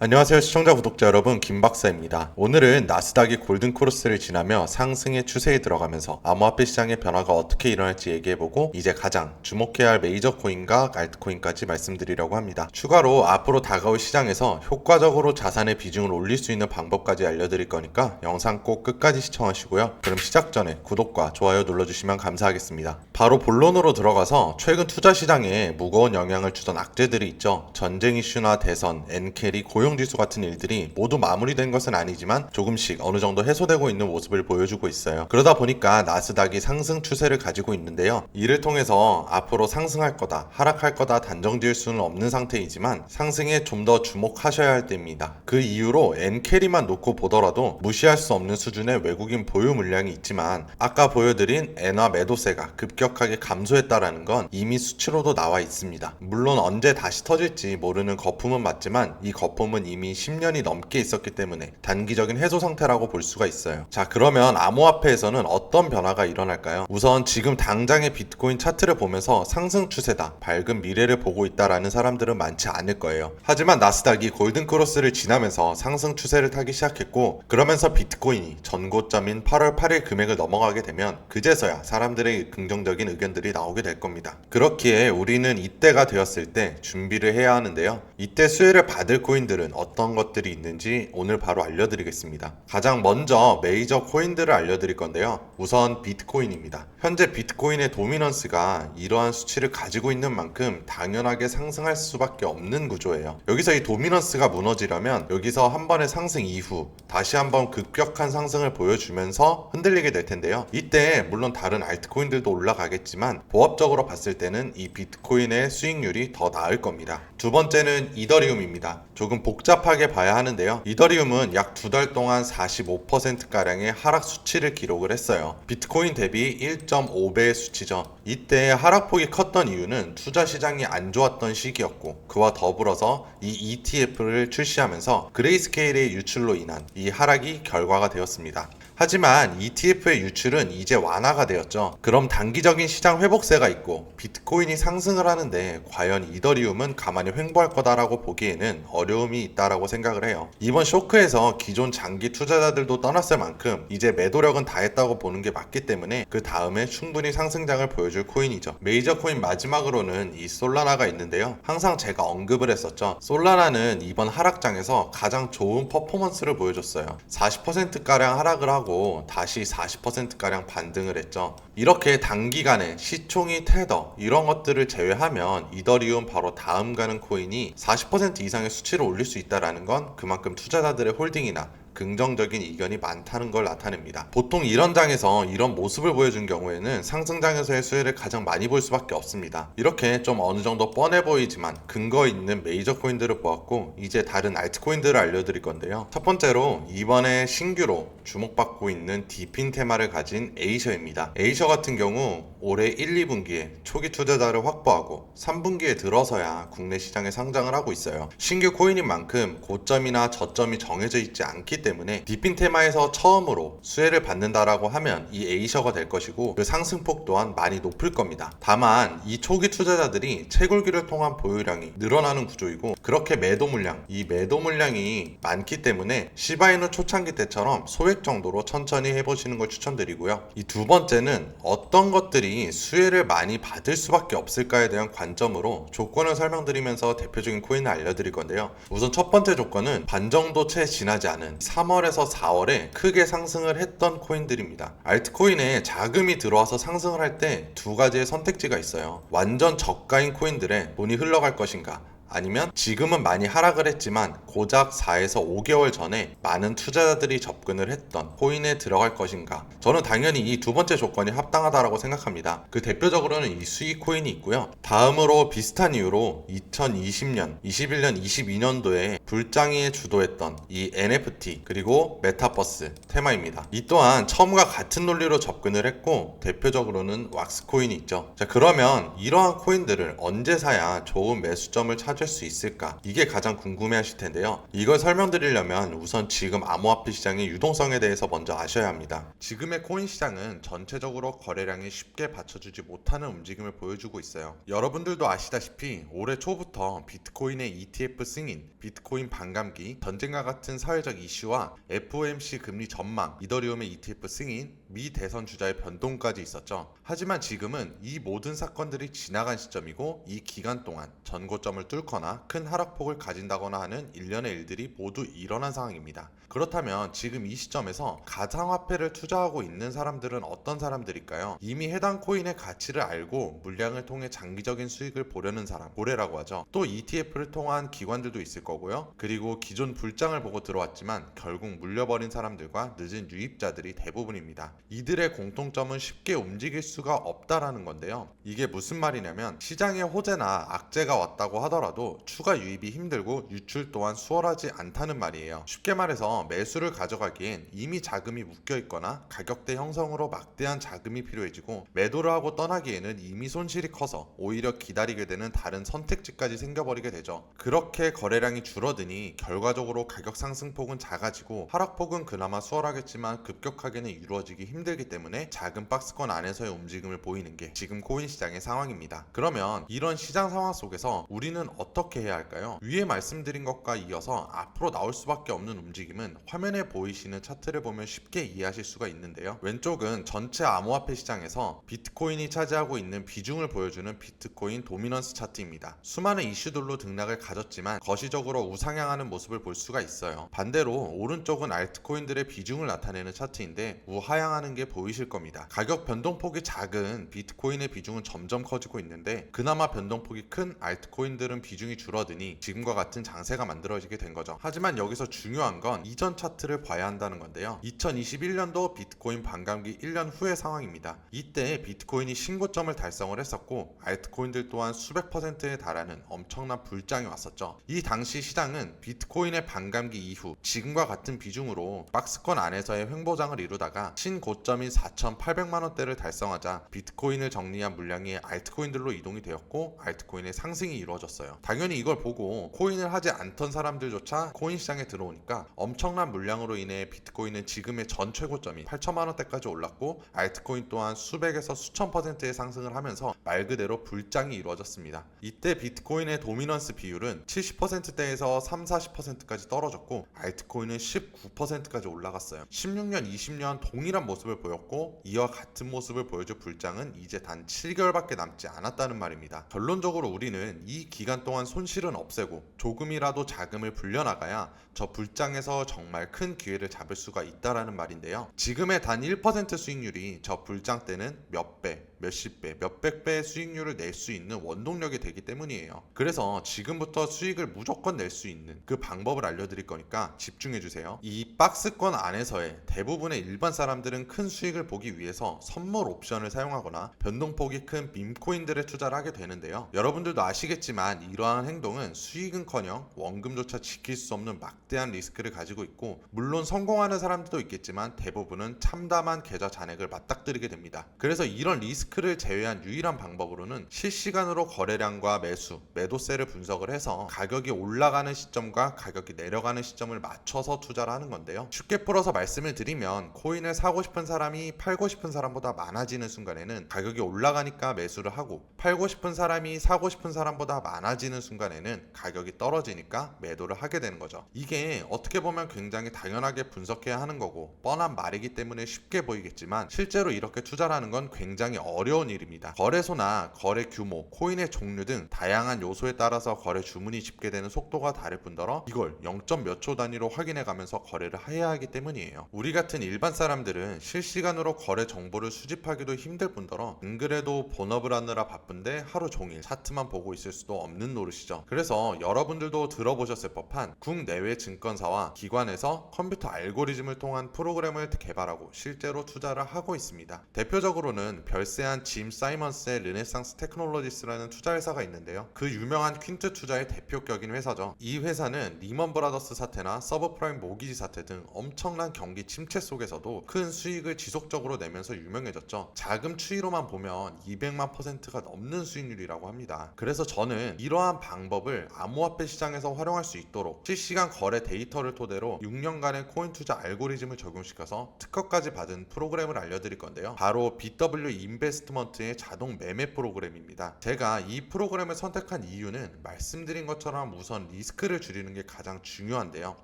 안녕하세요 시청자 구독자 여러분, 김박사입니다. 오늘은 나스닥이 골든크로스를 지나며 상승의 추세에 들어가면서 암호화폐 시장의 변화가 어떻게 일어날지 얘기해보고 이제 가장 주목해야 할 메이저 코인과 알트코인까지 말씀드리려고 합니다. 추가로 앞으로 다가올 시장에서 효과적으로 자산의 비중을 올릴 수 있는 방법까지 알려드릴 거니까 영상 꼭 끝까지 시청하시고요. 그럼 시작 전에 구독과 좋아요 눌러주시면 감사하겠습니다. 바로 본론으로 들어가서 최근 투자 시장에 무거운 영향을 주던 악재들이 있죠. 전쟁 이슈나 대선, 엔캐리, 고용지수 같은 일들이 모두 마무리된 것은 아니지만 조금씩 어느 정도 해소되고 있는 모습을 보여주고 있어요. 그러다 보니까 나스닥이 상승 추세를 가지고 있는데요. 이를 통해서 앞으로 상승할 거다, 하락할 거다 단정 지을 수는 없는 상태이지만 상승에 좀 더 주목하셔야 할 때입니다. 그 이유로 엔캐리만 놓고 보더라도 무시할 수 없는 수준의 외국인 보유 물량이 있지만 아까 보여드린 엔화 매도세가 급격하게 감소했다라는 건 이미 수치로도 나와 있습니다. 물론 언제 다시 터질지 모르는 거품은 맞지만 이 거품은 이미 10년이 넘게 있었기 때문에 단기적인 해소 상태라고 볼 수가 있어요. 자, 그러면 암호화폐에서는 어떤 변화가 일어날까요? 우선 지금 당장의 비트코인 차트를 보면서 상승 추세다, 밝은 미래를 보고 있다라는 사람들은 많지 않을 거예요. 하지만 나스닥이 골든크로스를 지나면서 상승 추세를 타기 시작했고, 그러면서 비트코인이 전고점인 8월 8일 금액을 넘어가게 되면 그제서야 사람들의 긍정적인 의견들이 나오게 될 겁니다. 그렇기에 우리는 이때가 되었을 때 준비를 해야 하는데요. 이때 수혜를 받을 코인들은 어떤 것들이 있는지 오늘 바로 알려드리겠습니다. 가장 먼저 메이저 코인들을 알려드릴 건데요. 우선 비트코인입니다. 현재 비트코인의 도미넌스가 이러한 수치를 가지고 있는 만큼 당연하게 상승할 수밖에 없는 구조예요. 여기서 이 도미넌스가 무너지려면 여기서 한 번의 상승 이후 다시 한번 급격한 상승을 보여주면서 흔들리게 될 텐데요. 이때 물론 다른 알트코인들도 올라가겠지만 보합적으로 봤을 때는 이 비트코인의 수익률이 더 나을 겁니다. 두 번째는 이더리움입니다. 조금 복잡하게 봐야 하는데요. 이더리움은 약 2달 동안 45%가량의 하락 수치를 기록을 했어요. 비트코인 대비 1.5배의 수치죠. 이때 하락폭이 컸던 이유는 투자 시장이 안 좋았던 시기였고, 그와 더불어서 이 ETF를 출시하면서 그레이스케일의 유출로 인한 이 하락이 결과가 되었습니다. 하지만 ETF의 유출은 이제 완화가 되었죠. 그럼 단기적인 시장 회복세가 있고 비트코인이 상승을 하는데 과연 이더리움은 가만히 횡보할 거다라고 보기에는 어려움이 있다라고 생각을 해요. 이번 쇼크에서 기존 장기 투자자들도 떠났을 만큼 이제 매도력은 다 했다고 보는 게 맞기 때문에 그 다음에 충분히 상승장을 보여줄 코인이죠. 메이저 코인 마지막으로는 이 솔라나가 있는데요. 항상 제가 언급을 했었죠. 솔라나는 이번 하락장에서 가장 좋은 퍼포먼스를 보여줬어요. 40%가량 하락을 하고 다시 40%가량 반등을 했죠. 이렇게 단기간에 시총이 테더 이런 것들을 제외하면 이더리움 바로 다음 가는 코인이 40% 이상의 수치를 올릴 수 있다는 건 그만큼 투자자들의 홀딩이나 긍정적인 의견이 많다는 걸 나타냅니다. 보통 이런 장에서 이런 모습을 보여준 경우에는 상승장에서의 수혜를 가장 많이 볼 수밖에 없습니다. 이렇게 좀 어느 정도 뻔해 보이지만 근거 있는 메이저 코인들을 보았고, 이제 다른 알트코인들을 알려드릴 건데요. 첫 번째로 이번에 신규로 주목받고 있는 디핀 테마를 가진 에이셔입니다. 에이셔 같은 경우 올해 1, 2분기에 초기 투자자를 확보하고 3분기에 들어서야 국내 시장에 상장을 하고 있어요. 신규 코인인 만큼 고점이나 저점이 정해져 있지 않기 때문에 디핀 테마에서 처음으로 수혜를 받는다라고 하면 이 에이셔가 될 것이고, 그 상승폭 또한 많이 높을 겁니다. 다만 이 초기 투자자들이 채굴기를 통한 보유량이 늘어나는 구조이고, 그렇게 매도 물량이 많기 때문에 시바이누 초창기 때처럼 소액 정도로 천천히 해보시는 걸 추천드리고요. 이 두 번째는 어떤 것들이 수혜를 많이 받을 수밖에 없을까에 대한 관점으로 조건을 설명드리면서 대표적인 코인을 알려드릴 건데요. 우선 첫 번째 조건은 반 정도 채 지나지 않은 3월에서 4월에 크게 상승을 했던 코인들입니다. 알트코인에 자금이 들어와서 상승을 할 때 두 가지의 선택지가 있어요. 완전 저가인 코인들에 돈이 흘러갈 것인가, 아니면 지금은 많이 하락을 했지만 고작 4에서 5개월 전에 많은 투자자들이 접근을 했던 코인에 들어갈 것인가. 저는 당연히 이 두 번째 조건이 합당하다고 생각합니다. 그 대표적으로는 이 수익 코인이 있고요. 다음으로 비슷한 이유로 2020년, 21년, 22년도에 불장이에 주도했던 이 NFT 그리고 메타버스 테마입니다. 이 또한 처음과 같은 논리로 접근을 했고, 대표적으로는 왁스 코인이 있죠. 자, 그러면 이러한 코인들을 언제 사야 좋은 매수점을 찾을 어떻게 할 수 있을까? 이게 가장 궁금해 하실 텐데요. 이걸 설명드리려면 우선 지금 암호화폐 시장의 유동성에 대해서 먼저 아셔야 합니다. 지금의 코인 시장은 전체적으로 거래량이 쉽게 받쳐주지 못하는 움직임을 보여주고 있어요. 여러분들도 아시다시피 올해 초부터 비트코인의 ETF 승인, 비트코인 반감기, 전쟁과 같은 사회적 이슈와 FOMC 금리 전망, 이더리움의 ETF 승인, 미 대선 주자의 변동까지 있었죠. 하지만 지금은 이 모든 사건들이 지나간 시점이고 이 기간 동안 전고점을 뚫거나 큰 하락폭을 가진다거나 하는 일련의 일들이 모두 일어난 상황입니다. 그렇다면 지금 이 시점에서 가상화폐를 투자하고 있는 사람들은 어떤 사람들일까요? 이미 해당 코인의 가치를 알고 물량을 통해 장기적인 수익을 보려는 사람, 고래라고 하죠. 또 ETF를 통한 기관들도 있을 거고요. 그리고 기존 불장을 보고 들어왔지만 결국 물려버린 사람들과 늦은 유입자들이 대부분입니다. 이들의 공통점은 쉽게 움직일 수가 없다라는 건데요. 이게 무슨 말이냐면 시장에 호재나 악재가 왔다고 하더라도 추가 유입이 힘들고 유출 또한 수월하지 않다는 말이에요. 쉽게 말해서 매수를 가져가기엔 이미 자금이 묶여 있거나 가격대 형성으로 막대한 자금이 필요해지고 매도를 하고 떠나기에는 이미 손실이 커서 오히려 기다리게 되는 다른 선택지까지 생겨버리게 되죠. 그렇게 거래량이 줄어드니 결과적으로 가격 상승폭은 작아지고 하락폭은 그나마 수월하겠지만 급격하게는 이루어지기 힘들기 때문에 작은 박스권 안에서의 움직임을 보이는 게 지금 코인 시장의 상황입니다. 그러면 이런 시장 상황 속에서 우리는 어떻게 해야 할까요? 위에 말씀드린 것과 이어서 앞으로 나올 수밖에 없는 움직임은 화면에 보이시는 차트를 보면 쉽게 이해하실 수가 있는데요. 왼쪽은 전체 암호화폐 시장에서 비트코인이 차지하고 있는 비중을 보여주는 비트코인 도미넌스 차트입니다. 수많은 이슈들로 등락을 가졌지만 거시적으로 우상향하는 모습을 볼 수가 있어요. 반대로 오른쪽은 알트코인들의 비중을 나타내는 차트인데 우하향하는 게 보이실 겁니다. 가격 변동폭이 작은 비트코인의 비중은 점점 커지고 있는데 그나마 변동폭이 큰 알트코인들은 비중이 줄어드니 지금과 같은 장세가 만들어지게 된 거죠. 하지만 여기서 중요한 건 이전 차트를 봐야 한다는 건데요. 2021년도 비트코인 반감기 1년 후의 상황입니다. 이때 비트코인이 신고점을 달성을 했었고 알트코인들 또한 수백 퍼센트에 달하는 엄청난 불장이 왔었죠. 이 당시 시장은 비트코인의 반감기 이후 지금과 같은 비중으로 박스권 안에서의 횡보장을 이루다가 신고점인 4,800만원대를 달성하자 비트코인을 정리한 물량이 알트코인들로 이동이 되었고 알트코인의 상승이 이루어졌어요. 당연히 이걸 보고 코인을 하지 않던 사람들조차 코인 시장에 들어오니까 엄청난 물량으로 인해 비트코인은 지금의 전 최고점인 8천만원대까지 올랐고 알트코인 또한 수백에서 수천 퍼센트의 상승을 하면서 말 그대로 불장이 이루어졌습니다. 이때 비트코인의 도미넌스 비율은 70%대에서 30-40%까지 떨어졌고 알트코인은 19%까지 올라갔어요. 16년, 20년 동일한 모습을 보였고 이와 같은 모습을 보여줄 불장은 이제 단 7개월밖에 남지 않았다는 말입니다. 결론적으로 우리는 이 기간 동안 손실은 없애고 조금이라도 자금을 불려나가야 저 불장에서 정말 큰 기회를 잡을 수가 있다라는 말인데요. 지금의 단 1% 수익률이 저 불장 때는 몇 배, 몇십 배, 몇백 배의 수익률을 낼 수 있는 원동력이 되기 때문이에요. 그래서 지금부터 수익을 무조건 낼 수 있는 그 방법을 알려드릴 거니까 집중해주세요. 이 박스권 안에서의 대부분의 일반 사람들은 큰 수익을 보기 위해서 선물 옵션을 사용하거나 변동폭이 큰 밈코인들에 투자를 하게 되는데요. 여러분들도 아시겠지만 이러한 행동은 수익은커녕 원금조차 지킬 수 없는 막대한 리스크를 가지고 있고 물론 성공하는 사람들도 있겠지만 대부분은 참담한 계좌 잔액을 맞닥뜨리게 됩니다. 그래서 이런 리스크를 제외한 유일한 방법으로는 실시간으로 거래량과 매수, 매도세를 분석을 해서 가격이 올라가는 시점과 가격이 내려가는 시점을 맞춰서 투자를 하는 건데요. 쉽게 풀어서 말씀을 드리면 코인을 사고 싶은 사람이 팔고 싶은 사람보다 많아지는 순간에는 가격이 올라가니까 매수를 하고 팔고 싶은 사람이 사고 싶은 사람보다 많아지는 순간에는 가격이 떨어지니까 매도를 하게 되는 거죠. 이게 어떻게 보면 굉장히 당연하게 분석해야 하는 거고 뻔한 말이기 때문에 쉽게 보이겠지만 실제로 이렇게 투자를 하는 건 굉장히 어려운 일입니다. 거래소나 거래 규모, 코인의 종류 등 다양한 요소에 따라서 거래 주문이 집계되는 속도가 다를 뿐더러 이걸 0. 몇 초 단위로 확인해 가면서 거래를 해야 하기 때문이에요. 우리 같은 일반 사람들은 실시간으로 거래 정보를 수집하기도 힘들 뿐더러 안 그래도 본업을 하느라 바쁜데 하루 종일 차트만 보고 있을 수도 없는 노릇이죠. 그래서 여러분들도 들어보셨을 법한 국내외 증권사와 기관에서 컴퓨터 알고리즘을 통한 프로그램을 개발하고 실제로 투자를 하고 있습니다. 대표적으로는 별세 은퇴한 짐 사이먼스의 르네상스 테크놀로지스라는 투자회사가 있는데요. 그 유명한 퀸트 투자의 대표격인 회사죠. 이 회사는 리먼 브라더스 사태나 서브프라임 모기지 사태 등 엄청난 경기 침체 속에서도 큰 수익을 지속적으로 내면서 유명해졌죠. 자금 추이로만 보면 200만 %가 넘는 수익률이라고 합니다. 그래서 저는 이러한 방법을 암호화폐 시장에서 활용할 수 있도록 실시간 거래 데이터를 토대로 6년간의 코인 투자 알고리즘을 적용시켜서 특허까지 받은 프로그램을 알려드릴 건데요. 바로 BW 인베스트먼트의 자동 매매 프로그램입니다. 제가 이 프로그램을 선택한 이유는 말씀드린 것처럼 우선 리스크를 줄이는 게 가장 중요한데요.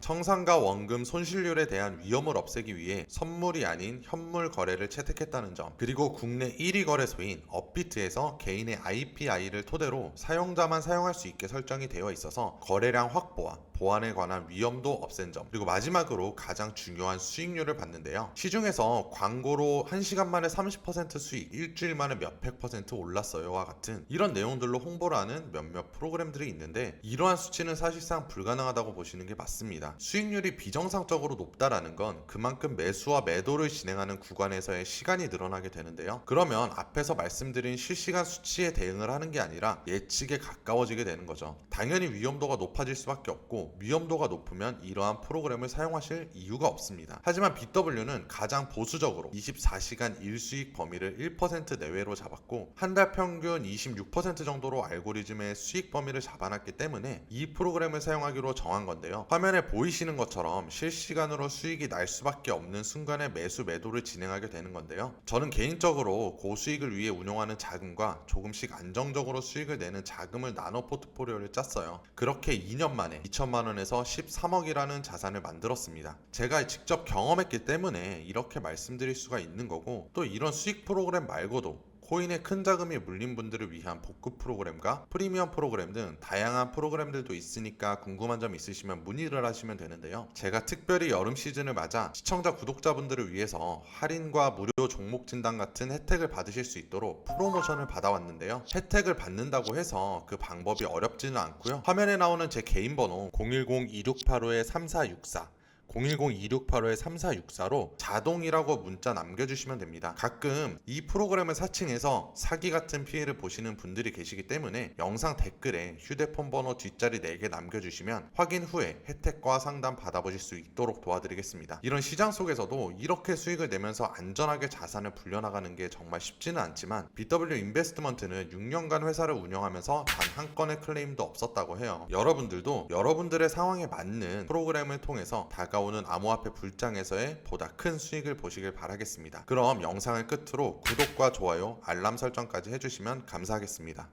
청산과 원금 손실률에 대한 위험을 없애기 위해 선물이 아닌 현물 거래를 채택했다는 점, 그리고 국내 1위 거래소인 업비트에서 개인의 IPI를 토대로 사용자만 사용할 수 있게 설정이 되어 있어서 거래량 확보와 보안에 관한 위험도 없앤 점, 그리고 마지막으로 가장 중요한 수익률을 받는데요. 시중에서 광고로 1시간 만에 30% 수익, 일주일 만에 몇백 % 올랐어요와 같은 이런 내용들로 홍보를 하는 몇몇 프로그램들이 있는데, 이러한 수치는 사실상 불가능하다고 보시는 게 맞습니다. 수익률이 비정상적으로 높다라는 건 그만큼 매수와 매도를 진행하는 구간에서의 시간이 늘어나게 되는데요. 그러면 앞에서 말씀드린 실시간 수치에 대응을 하는 게 아니라 예측에 가까워지게 되는 거죠. 당연히 위험도가 높아질 수밖에 없고, 위험도가 높으면 이러한 프로그램을 사용하실 이유가 없습니다. 하지만 BW는 가장 보수적으로 24시간 일수익 범위를 1% 내외로 잡았고, 한 달 평균 26% 정도로 알고리즘의 수익 범위를 잡아놨기 때문에 이 프로그램을 사용하기로 정한 건데요. 화면에 보이시는 것처럼 실시간으로 수익이 날 수밖에 없는 순간에 매수 매도를 진행하게 되는 건데요. 저는 개인적으로 고수익을 위해 운용하는 자금과 조금씩 안정적으로 수익을 내는 자금을 나눠 포트폴리오를 짰어요. 그렇게 2년 만에 2천만 원에서 13억이라는 자산을 만들었습니다. 제가 직접 경험했기 때문에 이렇게 말씀드릴 수가 있는 거고, 또 이런 수익 프로그램 말고도 코인에 큰 자금이 물린 분들을 위한 복급 프로그램과 프리미엄 프로그램 등 다양한 프로그램들도 있으니까 궁금한 점 있으시면 문의를 하시면 되는데요. 제가 특별히 여름 시즌을 맞아 시청자 구독자분들을 위해서 할인과 무료 종목 진단 같은 혜택을 받으실 수 있도록 프로모션을 받아왔는데요. 혜택을 받는다고 해서 그 방법이 어렵지는 않고요. 화면에 나오는 제 개인 번호 010-2685-3464 010-2685-3464로 자동이라고 문자 남겨주시면 됩니다. 가끔 이 프로그램을 사칭해서 사기 같은 피해를 보시는 분들이 계시기 때문에 영상 댓글에 휴대폰 번호 뒷자리 4개 남겨주시면 확인 후에 혜택과 상담 받아보실 수 있도록 도와드리겠습니다. 이런 시장 속에서도 이렇게 수익을 내면서 안전하게 자산을 불려나가는 게 정말 쉽지는 않지만, BW 인베스트먼트는 6년간 회사를 운영하면서 단 한 건의 클레임도 없었다고 해요. 여러분들도 여러분들의 상황에 맞는 프로그램을 통해서 다가오는 암호화폐 불장에서의 보다 큰 수익을 보시길 바라겠습니다. 그럼 영상을 끝으로 구독과 좋아요, 알람 설정까지 해주시면 감사하겠습니다.